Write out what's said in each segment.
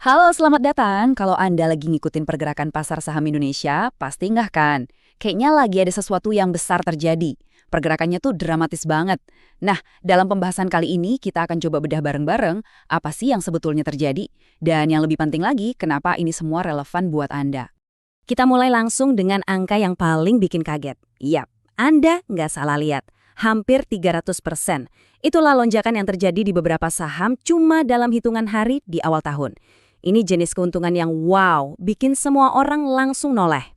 Halo, selamat datang. Kalau Anda lagi ngikutin pergerakan pasar saham Indonesia, pasti nggak kan? Kayaknya lagi ada sesuatu yang besar terjadi. Pergerakannya tuh dramatis banget. Nah, dalam pembahasan kali ini kita akan coba bedah bareng-bareng apa sih yang sebetulnya terjadi. Dan yang lebih penting lagi, kenapa ini semua relevan buat Anda. Kita mulai langsung dengan angka yang paling bikin kaget. Yap, Anda nggak salah lihat. Hampir 300%. Itulah lonjakan yang terjadi di beberapa saham cuma dalam hitungan hari di awal tahun. Ini jenis keuntungan yang wow, bikin semua orang langsung noleh.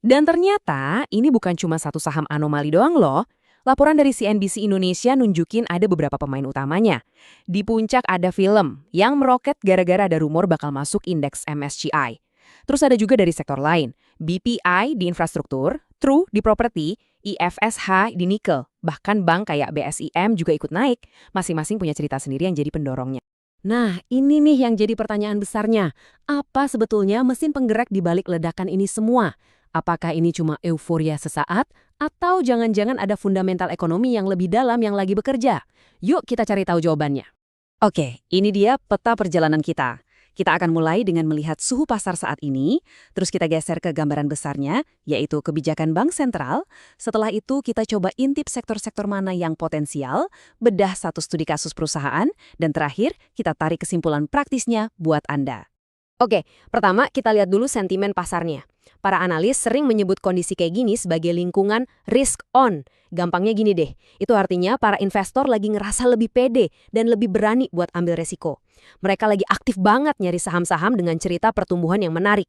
Dan ternyata ini bukan cuma satu saham anomali doang loh. Laporan dari CNBC Indonesia nunjukin ada beberapa pemain utamanya. Di puncak ada film yang meroket gara-gara ada rumor bakal masuk indeks MSCI. Terus ada juga dari sektor lain, BPI di infrastruktur, True di properti, IFSH di nikel, bahkan bank kayak BSIM juga ikut naik. Masing-masing punya cerita sendiri yang jadi pendorongnya. Nah, ini nih yang jadi pertanyaan besarnya. Apa sebetulnya mesin penggerak di balik ledakan ini semua? Apakah ini cuma euforia sesaat? Atau jangan-jangan ada fundamental ekonomi yang lebih dalam yang lagi bekerja? Yuk kita cari tahu jawabannya. Oke, ini dia peta perjalanan kita. Kita akan mulai dengan melihat suhu pasar saat ini, terus kita geser ke gambaran besarnya, yaitu kebijakan bank sentral. Setelah itu kita coba intip sektor-sektor mana yang potensial, bedah satu studi kasus perusahaan, dan terakhir kita tarik kesimpulan praktisnya buat Anda. Oke, pertama kita lihat dulu sentimen pasarnya. Para analis sering menyebut kondisi kayak gini sebagai lingkungan risk on. Gampangnya gini deh, itu artinya para investor lagi ngerasa lebih pede dan lebih berani buat ambil resiko. Mereka lagi aktif banget nyari saham-saham dengan cerita pertumbuhan yang menarik.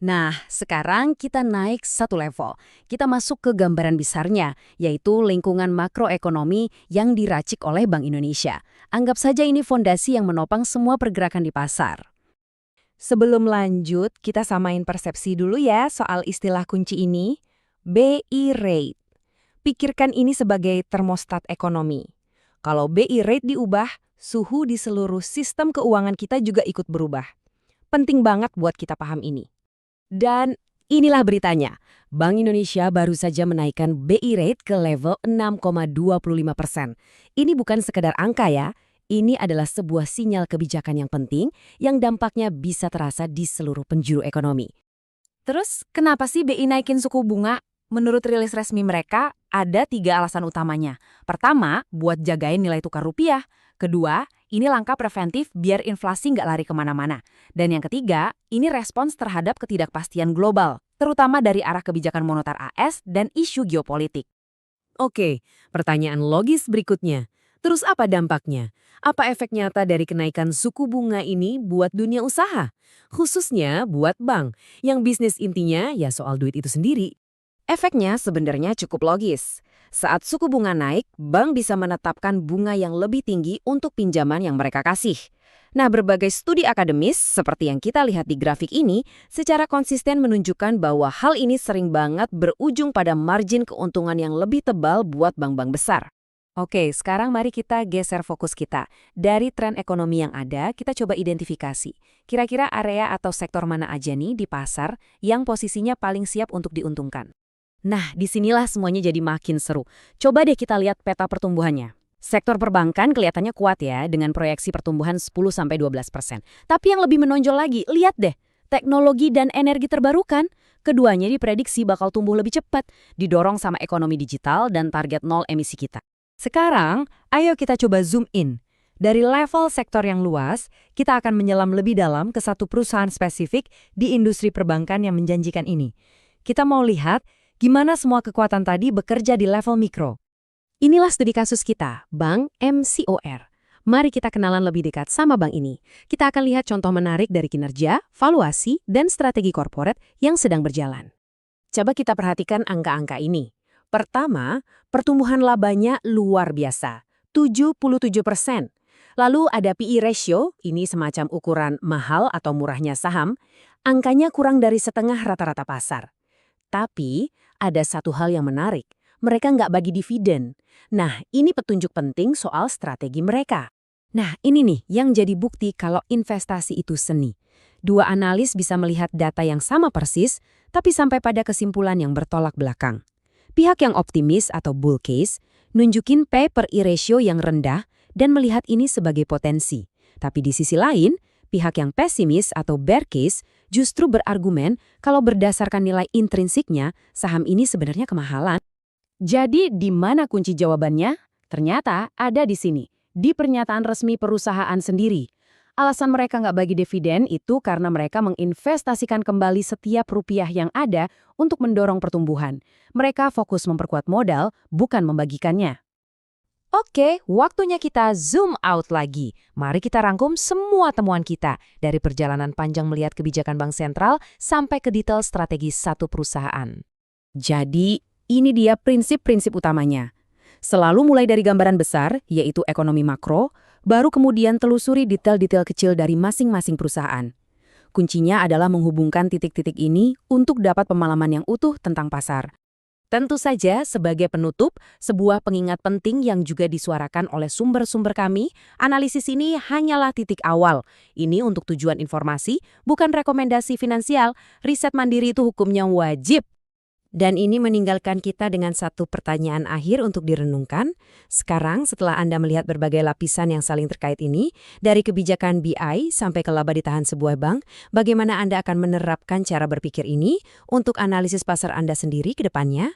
Nah, sekarang kita naik satu level. Kita masuk ke gambaran besarnya, yaitu lingkungan makroekonomi yang diracik oleh Bank Indonesia. Anggap saja ini fondasi yang menopang semua pergerakan di pasar. Sebelum lanjut, kita samain persepsi dulu ya soal istilah kunci ini. BI rate. Pikirkan ini sebagai termostat ekonomi. Kalau BI rate diubah, suhu di seluruh sistem keuangan kita juga ikut berubah. Penting banget buat kita paham ini. Dan inilah beritanya. Bank Indonesia baru saja menaikkan BI rate ke level 6,25%. Ini bukan sekedar angka ya. Ini adalah sebuah sinyal kebijakan yang penting yang dampaknya bisa terasa di seluruh penjuru ekonomi. Terus, kenapa sih BI naikin suku bunga? Menurut rilis resmi mereka, ada 3 alasan utamanya. Pertama, buat jagain nilai tukar rupiah. Kedua, ini langkah preventif biar inflasi nggak lari kemana-mana. Dan yang ketiga, ini respons terhadap ketidakpastian global, terutama dari arah kebijakan moneter AS dan isu geopolitik. Oke, pertanyaan logis berikutnya. Terus apa dampaknya? Apa efek nyata dari kenaikan suku bunga ini buat dunia usaha? Khususnya buat bank, yang bisnis intinya ya soal duit itu sendiri. Efeknya sebenarnya cukup logis. Saat suku bunga naik, bank bisa menetapkan bunga yang lebih tinggi untuk pinjaman yang mereka kasih. Nah, berbagai studi akademis, seperti yang kita lihat di grafik ini, secara konsisten menunjukkan bahwa hal ini sering banget berujung pada margin keuntungan yang lebih tebal buat bank-bank besar. Oke, sekarang mari kita geser fokus kita. Dari tren ekonomi yang ada, kita coba identifikasi. Kira-kira area atau sektor mana aja nih di pasar yang posisinya paling siap untuk diuntungkan. Nah, disinilah semuanya jadi makin seru. Coba deh kita lihat peta pertumbuhannya. Sektor perbankan kelihatannya kuat ya, dengan proyeksi pertumbuhan 10-12%. Tapi yang lebih menonjol lagi, lihat deh, teknologi dan energi terbarukan. Keduanya diprediksi bakal tumbuh lebih cepat, didorong sama ekonomi digital dan target nol emisi kita. Sekarang, ayo kita coba zoom in. Dari level sektor yang luas, kita akan menyelam lebih dalam ke satu perusahaan spesifik di industri perbankan yang menjanjikan ini. Kita mau lihat gimana semua kekuatan tadi bekerja di level mikro. Inilah studi kasus kita, Bank MCOR. Mari kita kenalan lebih dekat sama bank ini. Kita akan lihat contoh menarik dari kinerja, valuasi, dan strategi korporat yang sedang berjalan. Coba kita perhatikan angka-angka ini. Pertama, pertumbuhan labanya luar biasa, 77%. Lalu ada PE ratio, ini semacam ukuran mahal atau murahnya saham, angkanya kurang dari setengah rata-rata pasar. Tapi, ada satu hal yang menarik, mereka nggak bagi dividen. Nah, ini petunjuk penting soal strategi mereka. Nah, ini nih yang jadi bukti kalau investasi itu seni. Dua analis bisa melihat data yang sama persis, tapi sampai pada kesimpulan yang bertolak belakang. Pihak yang optimis atau bull case nunjukin P/E ratio yang rendah dan melihat ini sebagai potensi. Tapi di sisi lain, Pihak yang pesimis atau bear case justru berargumen kalau berdasarkan nilai intrinsiknya, saham ini sebenarnya kemahalan. Jadi di mana kunci jawabannya? Ternyata ada di sini, di pernyataan resmi perusahaan sendiri. Alasan mereka nggak bagi dividen itu karena mereka menginvestasikan kembali setiap rupiah yang ada untuk mendorong pertumbuhan. Mereka fokus memperkuat modal, bukan membagikannya. Oke, waktunya kita zoom out lagi. Mari kita rangkum semua temuan kita, dari perjalanan panjang melihat kebijakan bank sentral sampai ke detail strategi satu perusahaan. Jadi, ini dia prinsip-prinsip utamanya. Selalu mulai dari gambaran besar, yaitu ekonomi makro, baru kemudian telusuri detail-detail kecil dari masing-masing perusahaan. Kuncinya adalah menghubungkan titik-titik ini untuk dapat pemahaman yang utuh tentang pasar. Tentu saja, sebagai penutup, sebuah pengingat penting yang juga disuarakan oleh sumber-sumber kami, analisis ini hanyalah titik awal. Ini untuk tujuan informasi, bukan rekomendasi finansial. Riset mandiri itu hukumnya wajib. Dan ini meninggalkan kita dengan satu pertanyaan akhir untuk direnungkan. Sekarang, setelah Anda melihat berbagai lapisan yang saling terkait ini, dari kebijakan BI sampai ke laba ditahan sebuah bank, bagaimana Anda akan menerapkan cara berpikir ini untuk analisis pasar Anda sendiri ke depannya?